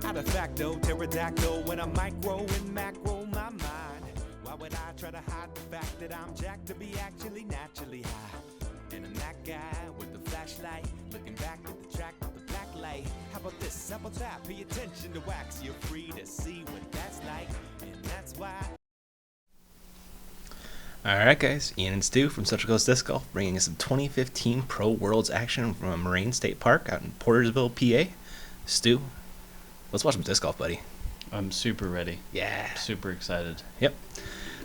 How de facto, pterodactyl when I'm micro and macro my mind. Why would I try to hide the fact that I'm jacked to be actually naturally high? And I'm that guy with the flashlight, looking back at the track with the black light. How about this? How about that? Pay attention to wax. You're free to see what that's like, and that's why. Alright guys, Ian and Stu from Central Coast Disc Golf bringing us some 2015 Pro Worlds action from Moraine State Park out in Portersville, PA. Stu, let's watch some disc golf, buddy. I'm super ready. Yeah. Super excited. Yep.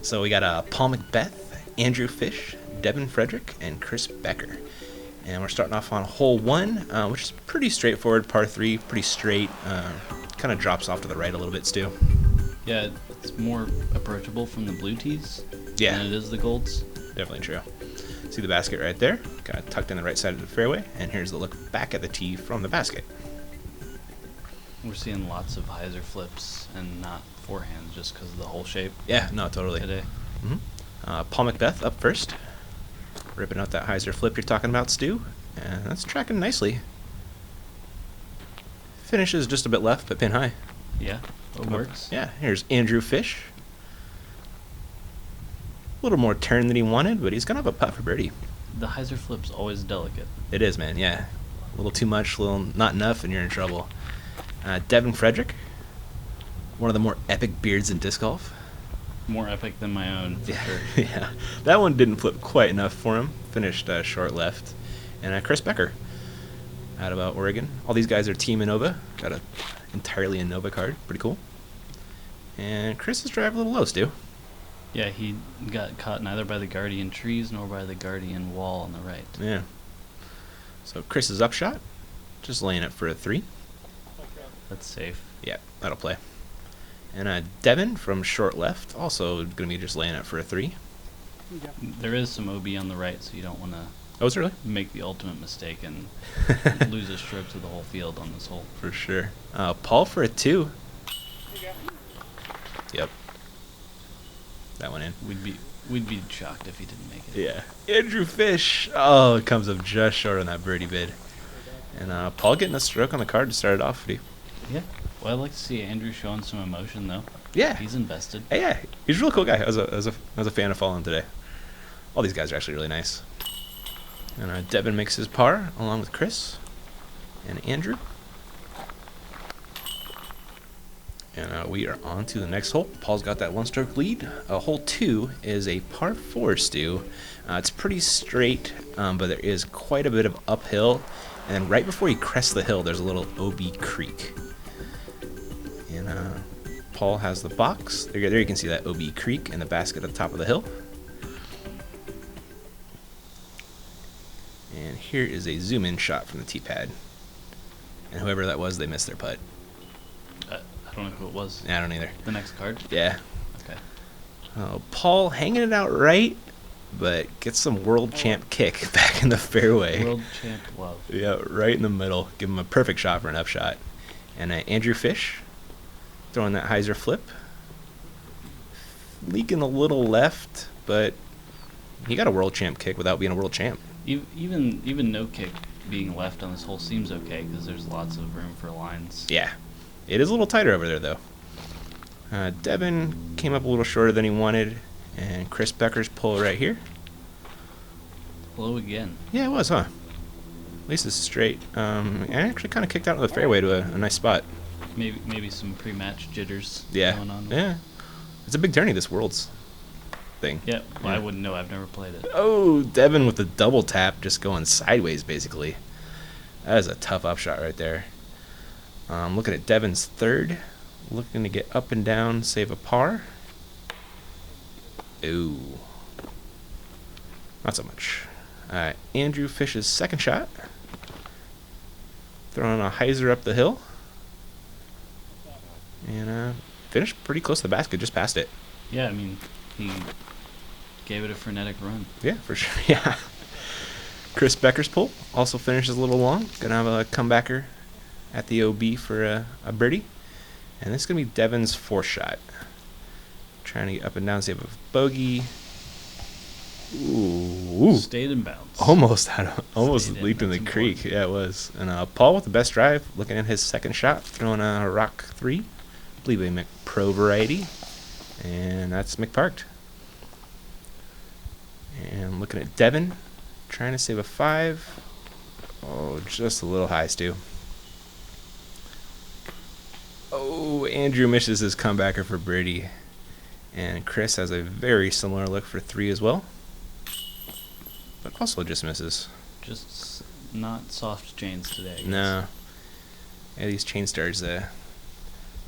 So we got Paul McBeth, Andrew Fish, Devin Frederick, and Chris Becker. And we're starting off on hole 1, which is pretty straightforward, par 3, pretty straight. Kind of drops off to the right a little bit, Stu. Yeah, it's more approachable from the blue tees Yeah. than it is the golds. Definitely true. See the basket right there? Kind of tucked in the right side of the fairway. And here's the look back at the tee from the basket. We're seeing lots of hyzer flips and not forehand just because of the hole shape Yeah, no, totally. today. Paul McBeth up first. Ripping out that hyzer flip you're talking about, Stu. And that's tracking nicely. Finishes just a bit left, but pin high. Yeah, it works. Yeah, here's Andrew Fish. A little more turn than he wanted, but he's going to have a putt for birdie. The hyzer flip's always delicate. It is, man, yeah. A little too much, a little not enough, and you're in trouble. Devin Frederick. One of the more epic beards in disc golf. More epic than my own, for sure. Yeah, that one didn't flip quite enough for him. Finished short left. And Chris Becker out of Oregon. All these guys are Team Innova. Got a entirely Innova card. Pretty cool. And Chris is driving a little low, Stu. Yeah, he got caught neither by the Guardian trees nor by the Guardian wall on the right. Yeah. So Chris's upshot. Just laying it for a 3. That's safe. Yeah, that'll play. And Devin from short left. Also going to be just laying it for a 3. There is some OB on the right, so you don't want to Oh, is it really? make the ultimate mistake and lose a stroke to the whole field on this hole. For sure. Paul for a 2. Yep. That went in. We'd be shocked if he didn't make it. Yeah. Andrew Fish. Oh, it comes up just short on that birdie bid. And Paul getting a stroke on the card to start it off. Yeah. Well, I'd like to see Andrew showing some emotion, though. Yeah. He's invested. Hey, yeah. He's a really cool guy. I was a fan of following him today. All these guys are actually really nice. And Devin makes his par along with Chris and Andrew. And we are on to the next hole. Paul's got that 1-stroke lead. Hole 2 is a par 4, Stu. It's pretty straight, but there is quite a bit of uphill. And then right before you crest the hill, there's a little OB creek. And Paul has the box. There you can see that OB creek and the basket at the top of the hill. And here is a zoom-in shot from the tee pad. And whoever that was, they missed their putt. I don't know who it was. I don't either. The next card? Yeah. Okay. Paul hanging it out right, but gets some world champ kick back in the fairway. World champ love. Yeah, right in the middle. Give him a perfect shot for an upshot. And Andrew Fish throwing that hyzer flip. Leaking a little left, but he got a world champ kick without being a world champ. Even no kick being left on this hole seems okay because there's lots of room for lines. Yeah. It is a little tighter over there, though. Devin came up a little shorter than he wanted. And Chris Becker's pull right here. Low again. Yeah, it was, huh? At least it's straight. And actually kind of kicked out of the fairway to a nice spot. Maybe some pre-match jitters Yeah. going on. Yeah. It's a big tourney, this Worlds thing. Yeah, well, I wouldn't know. I've never played it. Oh, Devin with the double tap just going sideways, basically. That is a tough upshot right there. Looking at Devin's third. Looking to get up and down, save a par. Ooh. Not so much. Andrew Fish's second shot. Throwing a hyzer up the hill. And finished pretty close to the basket, just past it. Yeah, I mean, he gave it a frenetic run. Yeah, for sure. Yeah. Chris Becker's pull also finishes a little long. Gonna have a comebacker at the OB for a birdie. And this is gonna be Devin's fourth shot. Trying to get up and down, save a bogey. Ooh. Stayed in bounds. Almost Stayed in, leaped in the that's creek. important. Yeah, it was. And Paul with the best drive, looking at his second shot, throwing a rock 3. I believe a McPro variety. And that's McParked. And looking at Devin, trying to save a 5. Oh, just a little high, Stu. Oh, Andrew misses his comebacker for birdie. And Chris has a very similar look for 3 as well. But also just misses. Just not soft chains today, I guess. No. Yeah, these chain stars,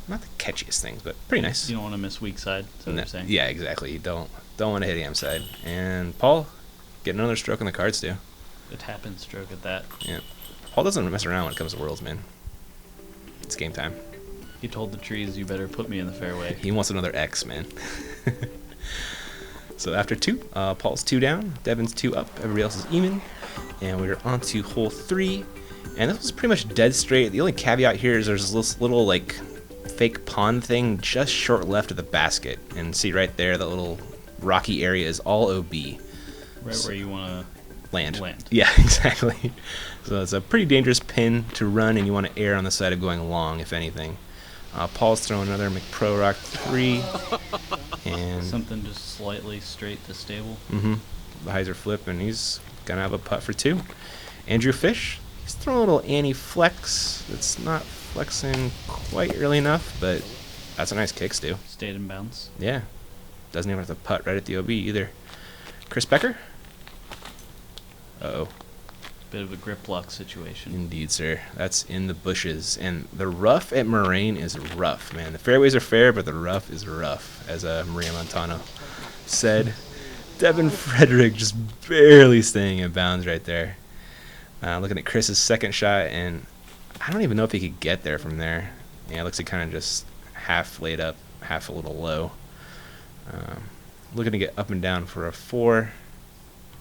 not the catchiest things, but pretty nice. You don't want to miss weak side, so No, they're saying. yeah, exactly. You don't want to hit ham side. And Paul, getting another stroke on the cards, too. A tap-in stroke at that. Yeah. Paul doesn't mess around when it comes to Worlds, man. It's game time. He told the trees, you better put me in the fairway. He wants another X, man. So after 2, Paul's 2 down, Devin's 2 up, everybody else is even, and we're on to hole 3. And this was pretty much dead straight. The only caveat here is there's this little like fake pond thing just short left of the basket, and see right there, that little rocky area is all OB. Right where you want to Land. land. Yeah, exactly. So it's a pretty dangerous pin to run, and you want to err on the side of going long, if anything. Paul's throwing another McPro Rock 3. And Something just slightly straight to stable. the hyzer flip, and he's going to have a putt for 2. Andrew Fish, he's throwing a little anti-flex. It's not flexing quite early enough, but that's a nice kick, Stu. Stayed in bounds. Yeah. Doesn't even have to putt right at the OB either. Chris Becker. Uh-oh. Bit of a grip lock situation. Indeed, sir. That's in the bushes. And the rough at Moraine is rough, man. The fairways are fair, but the rough is rough, as Maria Montano said. Devin Frederick just barely staying in bounds right there. Looking at Chris's second shot, and I don't even know if he could get there from there. Yeah, it looks like kind of just half laid up, half a little low. Looking to get up and down for a 4.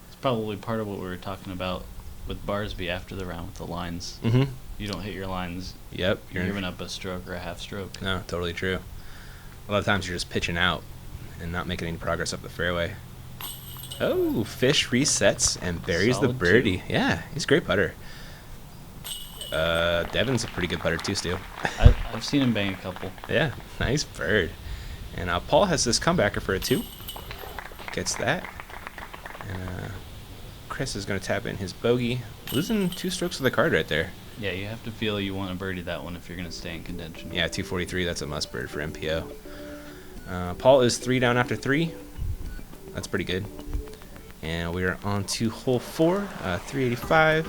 It's probably part of what we were talking about with Barsby after the round with the lines. Mm-hmm. You don't hit your lines, Yep. you're giving up a stroke or a half stroke. No, totally true. A lot of times you're just pitching out and not making any progress up the fairway. Oh, Fish resets and buries the Solid birdie. 2. Yeah, he's a great putter. Devin's a pretty good putter too, Stu. I've seen him bang a couple. Yeah, nice bird. And Paul has this comebacker for a 2. Gets that. And Chris is going to tap in his bogey. Losing 2 strokes of the card right there. Yeah, you have to feel you want to birdie that one if you're going to stay in contention. Yeah, 243, that's a must bird for MPO. Paul is 3 down after 3. That's pretty good. And we are on to hole 4, 385.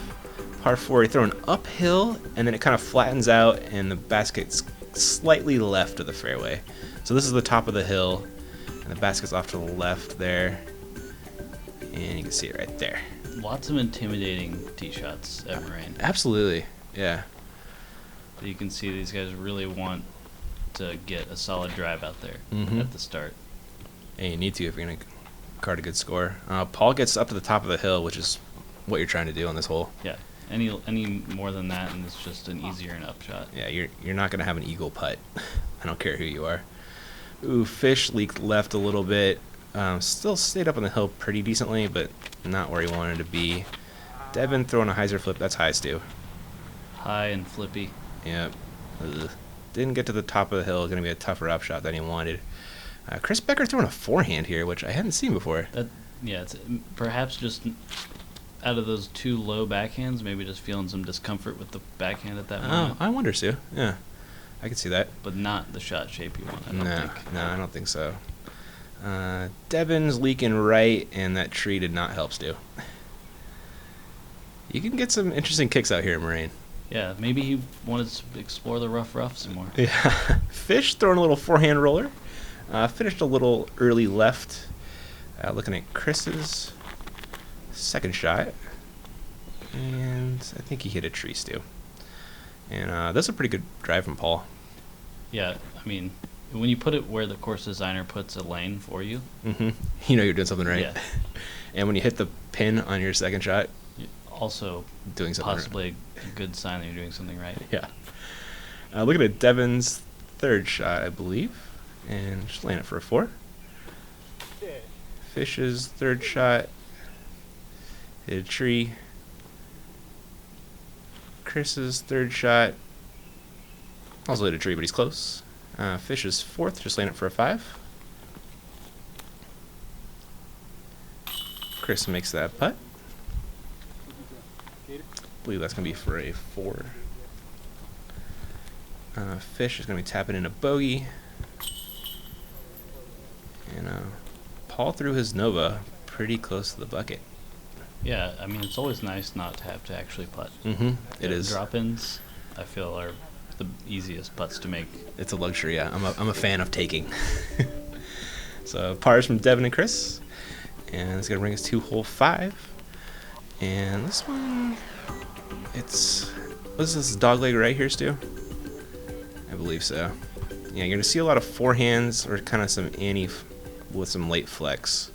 Par 4, you're throwing uphill, and then it kind of flattens out, and the basket's slightly left of the fairway. So this is the top of the hill, and the basket's off to the left there. And you can see it right there. Lots of intimidating tee shots at Moraine. Absolutely, yeah. You can see these guys really want to get a solid drive out there Mhm. at the start. And you need to if you're going to card a good score. Paul gets up to the top of the hill, which is what you're trying to do on this hole. Yeah, any more than that, and it's just an easier and up shot. Yeah, you're not going to have an eagle putt. I don't care who you are. Ooh, Fish leaked left a little bit. Still stayed up on the hill pretty decently, but not where he wanted to be. Devin throwing a hyzer flip. That's high, Stu. High and flippy. Yep. Ugh. Didn't get to the top of the hill. Going to be a tougher upshot than he wanted. Chris Becker throwing a forehand here, which I hadn't seen before. It's perhaps just out of those 2 low backhands, maybe just feeling some discomfort with the backhand at that Oh, moment. I wonder, Stu. Yeah, I can see that. But not the shot shape you want, I don't think. No, I don't think so. Devin's leaking right, and that tree did not help Stu. You can get some interesting kicks out here at Moraine. Yeah, maybe he wanted to explore the rough some more. Yeah. Fish throwing a little forehand roller. Finished a little early left. Looking at Chris's second shot. And I think he hit a tree, Stu. And that's a pretty good drive from Paul. Yeah, I mean, when you put it where the course designer puts a lane for you, Mm-hmm. You know you're doing something right. Yeah. And when you hit the pin on your second shot, also doing something right. possibly a good sign that you're doing something right. Yeah. Looking at Devin's third shot, I believe. And just laying it for a 4. Fish's third shot. Hit a tree. Chris's third shot. Also hit a tree, but he's close. Fish is fourth, just laying it for a 5. Chris makes that putt. I believe that's going to be for a 4. Fish is going to be tapping in a bogey. And Paul threw his Nova pretty close to the bucket. Yeah, I mean, it's always nice not to have to actually putt. Mm-hmm. It is. Drop-ins, I feel, are the easiest putts to make. It's a luxury, yeah. I'm a fan of taking. So pars from Devin and Chris. And it's going to bring us to hole 5. And this one, what's this dogleg right here, Stu? I believe so. Yeah, you're going to see a lot of forehands or kind of some ante with some late flex.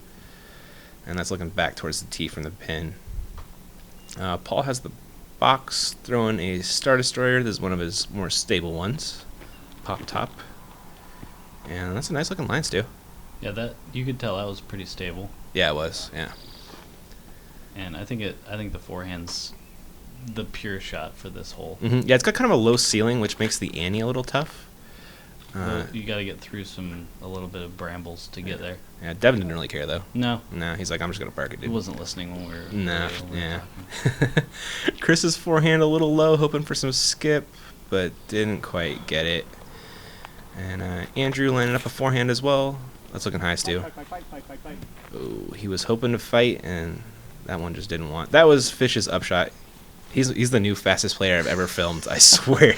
And that's looking back towards the tee from the pin. Paul has the box throwing a Star Destroyer. This is one of his more stable ones. Pop top. And that's a nice looking line, Stu. Yeah, that you could tell that was pretty stable. Yeah, it was. Yeah. And I think the forehand's the pure shot for this hole. Mm-hmm. Yeah, it's got kind of a low ceiling, which makes the ante a little tough. Well, you got to get through a little bit of brambles to get there. Yeah, Devin didn't really care though. No, He's like, I'm just gonna park it, dude. he wasn't listening when we were. No, when we were yeah. talking. Chris's forehand a little low, hoping for some skip, but didn't quite get it. And Andrew landed up a forehand as well. That's looking high, Stu. Oh, he was hoping to fight, and that one just didn't want. That was Fish's upshot. He's the new fastest player I've ever filmed, I swear.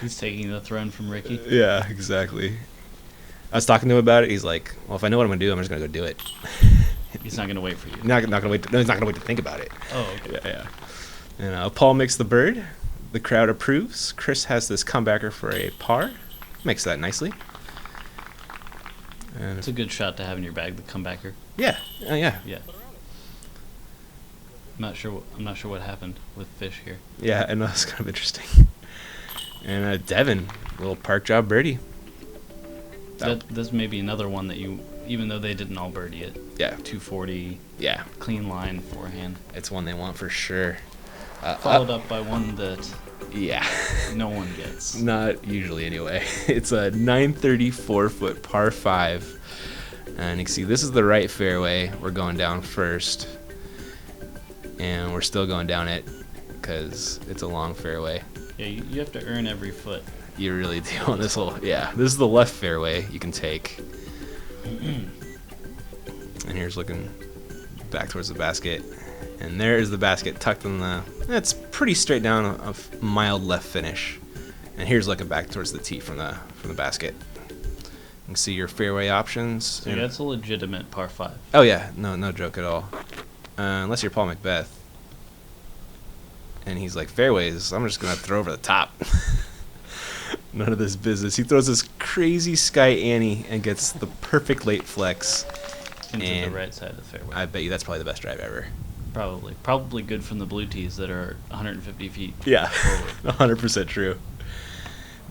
He's taking the throne from Ricky. Yeah, exactly. I was talking to him about it. He's like, well, if I know what I'm going to do, I'm just going to go do it. He's not going to wait for you. Not going to wait. No, he's not going to wait to think about it. Oh, okay. Yeah. And Paul makes the bird. The crowd approves. Chris has this comebacker for a par. Makes that nicely. And It's a good shot to have in your bag, the comebacker. yeah. Yeah. Yeah. I'm not sure what happened with Fish here. Yeah, I know. It's kind of interesting. And Devin, little park job birdie. This may be another one that even though they didn't all birdie it. Yeah. 240. Yeah. Clean line forehand. It's one they want for sure. Followed up by one that Yeah. no one gets. Not usually, anyway. It's a 934-foot par 5. And you can see this is the right fairway. We're going down first. And we're still going down it because it's a long fairway. Yeah, you have to earn every foot. You really do on this hole. Yeah, this is the left fairway you can take. And here's looking back towards the basket. And there is the basket tucked in the... It's pretty straight down, a mild left finish. And here's looking back towards the tee from the basket. You can see your fairway options. So that's a legitimate par 5. Oh yeah, no joke at all. Unless you're Paul McBeth. And he's like, fairways, I'm just going to throw over the top. None of this business. He throws this crazy sky ante and gets the perfect late flex. Into And the right side of the fairway. I bet you that's probably the best drive ever. Probably good from the blue tees that are 150 feet Yeah, forward. 100% true.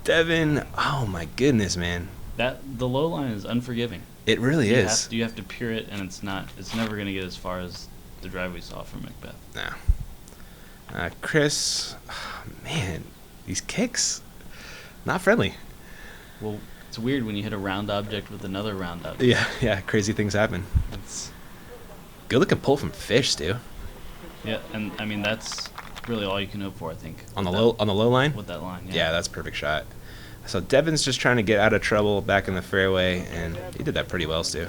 Devin, oh my goodness, man. The low line is unforgiving. It really is. You have to pure it, and it's never going to get as far as the drive we saw from McBeth. No. Chris, oh, man, these kicks, not friendly. Well, it's weird when you hit a round object with another round object. Yeah, crazy things happen. It's Good looking pull from Fish, Stu. Yeah, and I mean that's really all you can hope for, I think. On the low line? With that line, yeah. Yeah, that's a perfect shot. So Devin's just trying to get out of trouble back in the fairway, and he did that pretty well, Stu.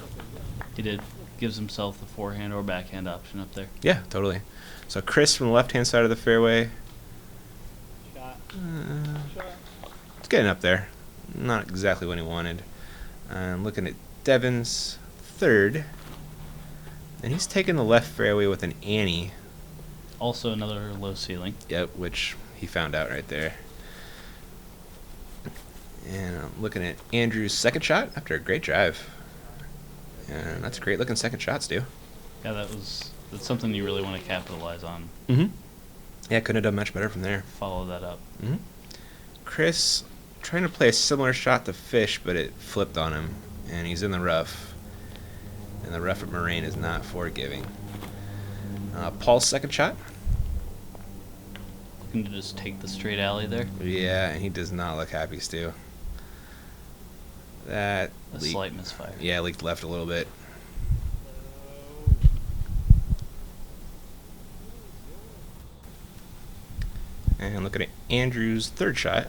He did. Gives himself the forehand or backhand option up there. Yeah, totally. So Chris from the left-hand side of the fairway. It's getting up there. Not exactly what he wanted. Looking at Devin's third. And he's taking the left fairway with an ante. Also another low ceiling. Yep, which he found out right there. And I'm looking at Andrew's second shot after a great drive. And that's a great looking second shot, Stu. Yeah, that's something you really want to capitalize on. Mm-hmm. Yeah, couldn't have done much better from there. Follow that up. Mm-hmm. Chris trying to play a similar shot to Fish, but it flipped on him, and he's in the rough. And the rough at Moraine is not forgiving. Paul's second shot. Looking to just take the straight alley there. Yeah, and he does not look happy, Stu. That A leaked. slight misfire. Yeah, leaked left a little bit. And looking at Andrew's third shot.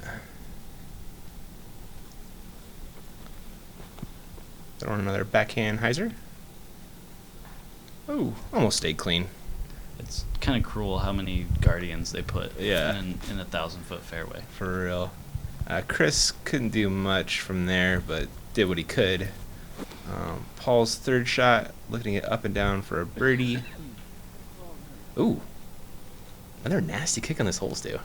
Throwing another backhand hyzer. Oh, almost stayed clean. It's kind of cruel how many guardians they put Yeah. in a 1,000-foot fairway. For real. Chris couldn't do much from there, but did what he could. Paul's third shot, looking it up and down for a birdie. Ooh. Another nasty kick on this hole, Stu.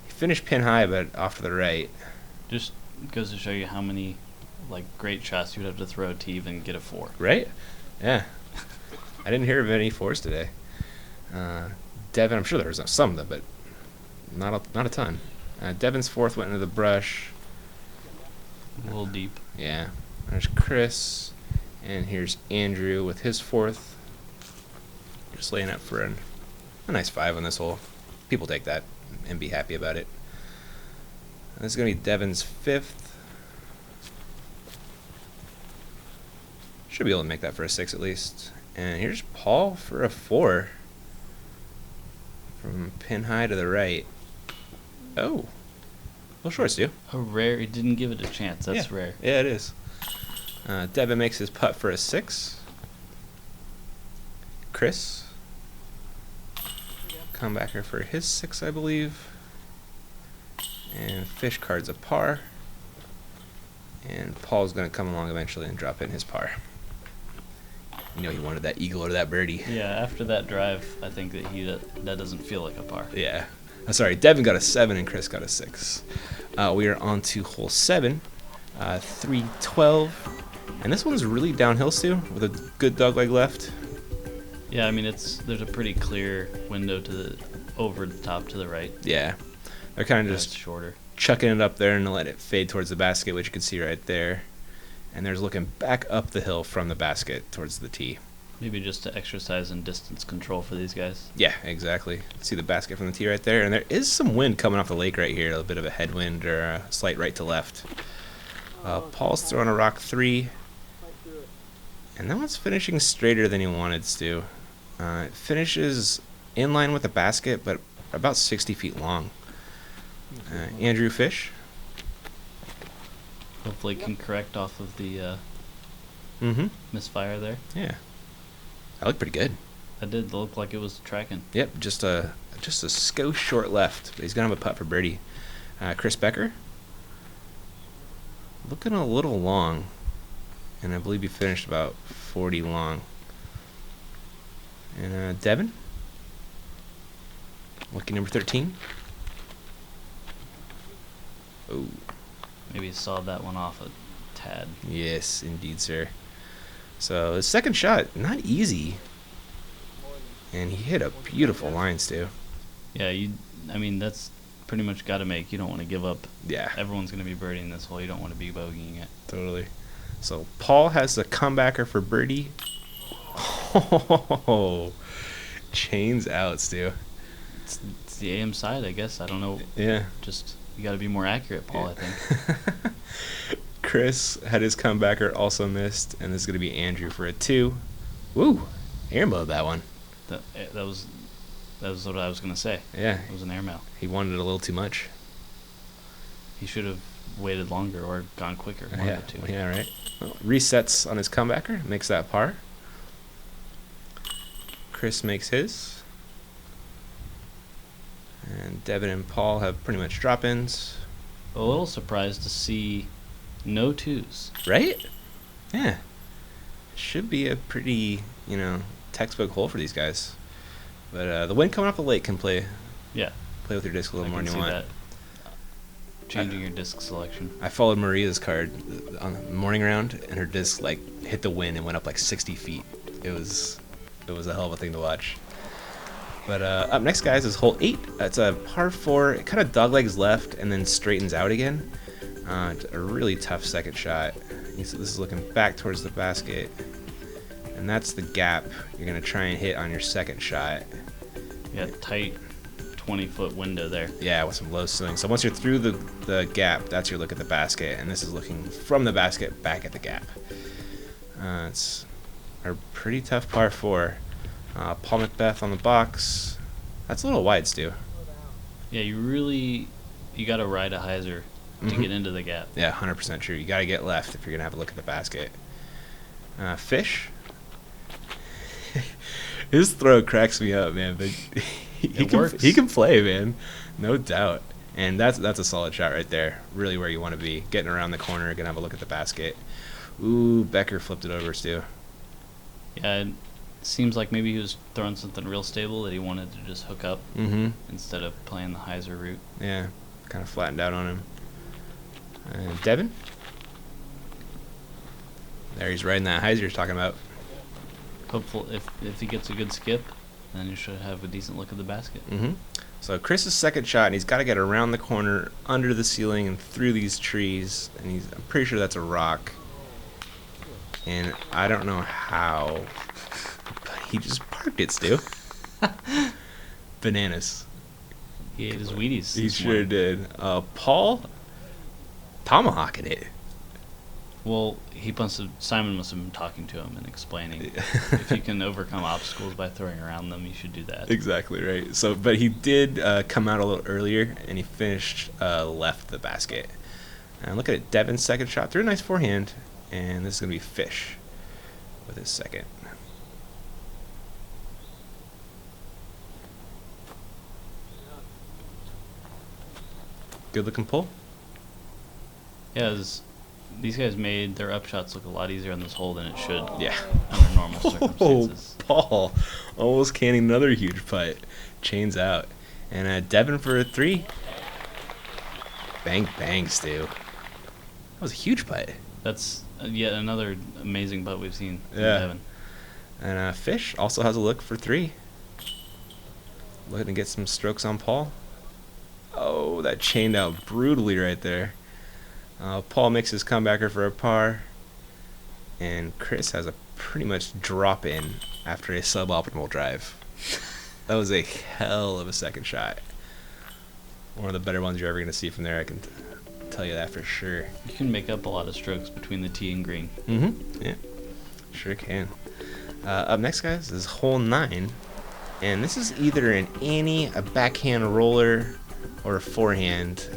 He finished pin high, but off to the right. Just goes to show you how many great shots you would have to throw to even get a 4. Right? Yeah. I didn't hear of any fours today. Devin, I'm sure there was some of them, but not a ton. Devin's fourth went into the brush. A little deep. Yeah. There's Chris. And here's Andrew with his fourth. Just laying up for a nice 5 on this hole. People take that and be happy about it. This is going to be Devin's fifth. Should be able to make that for a 6 at least. And here's Paul for a 4. From pin high to the right. Oh. A little short, Stu. A rare. He didn't give it a chance. That's Yeah. rare. Yeah, it is. Devin makes his putt for a 6. Chris. Comebacker for his 6, I believe. And fish card's a par. And Paul's going to come along eventually and drop in his par. You know he wanted that eagle or that birdie. Yeah, after that drive, I think that that doesn't feel like a par. Yeah. Sorry, Devin got a 7 and Chris got a 6. We are on to hole 7. 312. And this one's really downhill, Stu, with a good dogleg left. Yeah, I mean there's a pretty clear window over the top to the right. Yeah. They're kind of It's just shorter. chucking it up there and let it fade towards the basket, which you can see right there. And there's looking back up the hill from the basket towards the tee. Maybe just to exercise in distance control for these guys. Yeah, exactly. See the basket from the tee right there. And there is some wind coming off the lake right here, a bit of a headwind or a slight right to left. Paul's throwing a rock 3. And that one's finishing straighter than he wanted, Stu. It finishes in line with the basket, but about 60 feet long. Andrew Fish. Hopefully can correct off of the misfire there. Yeah. That looked pretty good. That did look like it was tracking. Yep, just a skosh short left, but he's gonna have a putt for birdie. Chris Becker. Looking a little long, and I believe he finished about 40 long. And Devin. Lucky number 13. Oh. Maybe sawed that one off a tad. Yes, indeed, sir. So his second shot, not easy. And he hit a beautiful line, Stu. Yeah, I mean, that's pretty much got to make. You don't want to give up. Yeah, Everyone's going to be birdieing this hole. You don't want to be bogeying it. totally. So Paul has the comebacker for birdie. Oh, chains out, Stu. It's the AM side, I guess. I don't know. Yeah. Just, you got to be more accurate, Paul, I think. Chris had his comebacker also missed, and this is going to be Andrew for a 2. Woo! Airmailed that one. That was what I was going to say. Yeah. It was an airmail. He wanted it a little too much. He should have waited longer or gone quicker. One Yeah, of the two. yeah, right. Well, resets on his comebacker, makes that par. Chris makes his. And Devin and Paul have pretty much drop-ins. A little surprised to see no 2s. Right? Yeah. Should be a pretty, textbook hole for these guys. But the wind coming off the lake can play Yeah. with your disc a little I more can than you see want. that. Changing your disc selection. I followed Maria's card on the morning round, and her disc hit the wind and went up 60 feet. It was a hell of a thing to watch. But up next, guys, is hole 8. It's a par 4. It kind of doglegs left and then straightens out again. It's a really tough second shot. This is looking back towards the basket. And that's the gap you're going to try and hit on your second shot. Yeah, tight 20-foot window there. Yeah, with some low ceiling. So once you're through the gap, that's your look at the basket, and this is looking from the basket back at the gap. It's a pretty tough par 4. Paul McBeth on the box. That's a little wide, Stu. Yeah, you got to ride a hyzer to get into the gap. Yeah, 100% true. You got to get left if you're going to have a look at the basket. Fish. His throw cracks me up, man, but he can play, man. No doubt. And that's a solid shot right there. Really where you want to be. Getting around the corner, going to have a look at the basket. Ooh, Becker flipped it over, Stu. Yeah, it seems like maybe he was throwing something real stable that he wanted to just hook up instead of playing the hyzer route. Yeah, kind of flattened out on him. Devin? There, he's riding that hyzer you're talking about. Hopeful if he gets a good skip, then you should have a decent look at the basket. So Chris's second shot, and he's got to get around the corner, under the ceiling, and through these trees. And I'm pretty sure that's a rock. And I don't know how, but he just parked it, Stu. Bananas. He ate his Wheaties. He sure did. Paul tomahawking it. Well, Simon must have been talking to him and explaining if you can overcome obstacles by throwing around them, you should do that. Exactly right. So, but he did come out a little earlier, and he finished left the basket. And look at it, Devin's second shot threw a nice forehand, and this is gonna be Fish with his second. Good looking pull. Yeah, these guys made their upshots look a lot easier on this hole than it should. Yeah. Under normal circumstances. Paul almost canning another huge putt. Chains out. And Devin for a 3. Bang, bang, Stu. That was a huge putt. That's yet another amazing putt we've seen from Yeah. Devin. And Fish also has a look for 3. Looking to get some strokes on Paul. Oh, that chained out brutally right there. Paul makes his comebacker for a par. And Chris has a pretty much drop in after a suboptimal drive. That was a hell of a second shot. One of the better ones you're ever going to see from there, I can tell you that for sure. You can make up a lot of strokes between the tee and green. Yeah, sure can. Up next, guys, is hole 9. And this is either an ante, a backhand roller, or a forehand.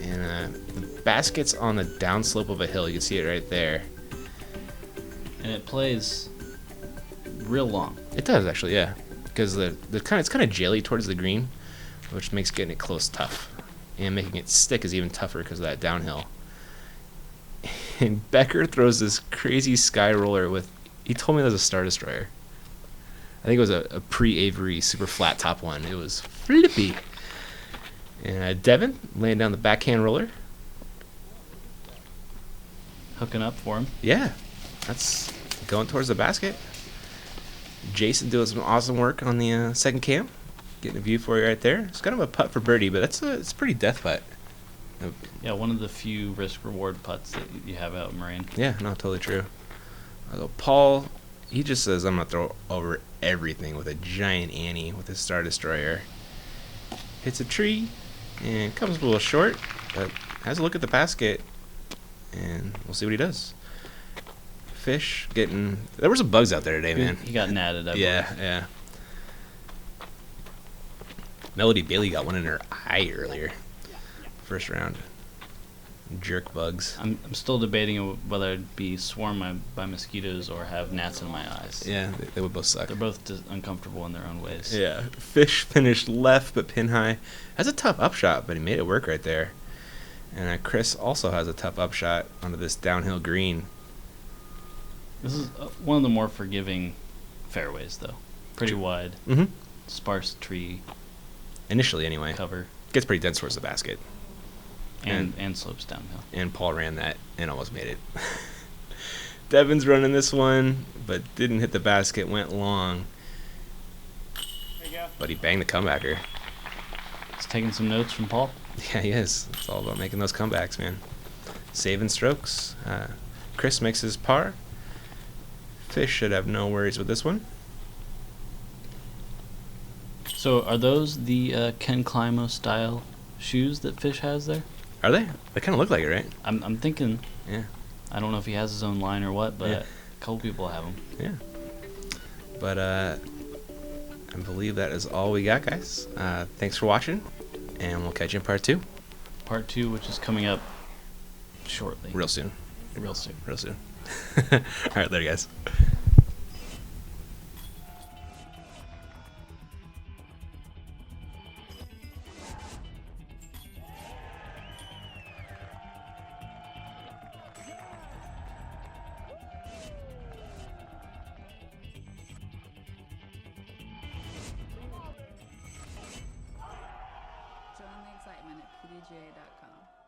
And the basket's on the downslope of a hill. You can see it right there. And it plays real long. It does, actually, yeah. Because it's kind of jelly towards the green, which makes getting it close tough. And making it stick is even tougher because of that downhill. And Becker throws this crazy sky roller with, he told me that was a Star Destroyer. I think it was a pre-Avery super flat top one. It was flippy. And Devin laying down the backhand roller. Hooking up for him. Yeah, that's going towards the basket. Jason doing some awesome work on the second cam. Getting a view for you right there. It's kind of a putt for birdie, but it's a pretty death putt. Yeah, one of the few risk-reward putts that you have out in Moraine. Yeah, no, totally true. Paul, he just says, I'm going to throw over everything with a giant ante with his Star Destroyer. Hits a tree and comes a little short, but has a look at the basket, and we'll see what he does. Fish getting... There were some bugs out there today, man. He got natted, I believe. Yeah. Melody Bailey got one in her eye earlier. First round. Jerk bugs. I'm still debating whether I'd be swarmed by mosquitoes or have gnats in my eyes. Yeah, they would both suck. They're both uncomfortable in their own ways. Yeah. Fish finished left but pin high. Has a tough upshot, but he made it work right there. And Chris also has a tough upshot onto this downhill green. This is one of the more forgiving fairways, though. Pretty wide. Mm-hmm. Sparse tree Initially, anyway. cover. Gets pretty dense towards the basket. And slopes downhill. And Paul ran that and almost made it. Devin's running this one, but didn't hit the basket, went long. But he banged the comebacker. He's taking some notes from Paul. Yeah, he is. It's all about making those comebacks, man. Saving strokes. Chris makes his par. Fish should have no worries with this one. So are those the Ken Climo style shoes that Fish has there? Are they? They kind of look like it, right? I'm thinking. Yeah. I don't know if he has his own line or what, but Yeah. a couple people have them. Yeah. But I believe that is all we got, guys. Thanks for watching, and we'll catch you in part 2. Part 2, which is coming up shortly. Real soon. Real soon. Real soon. All right, later, guys. Join the excitement at pdga.com.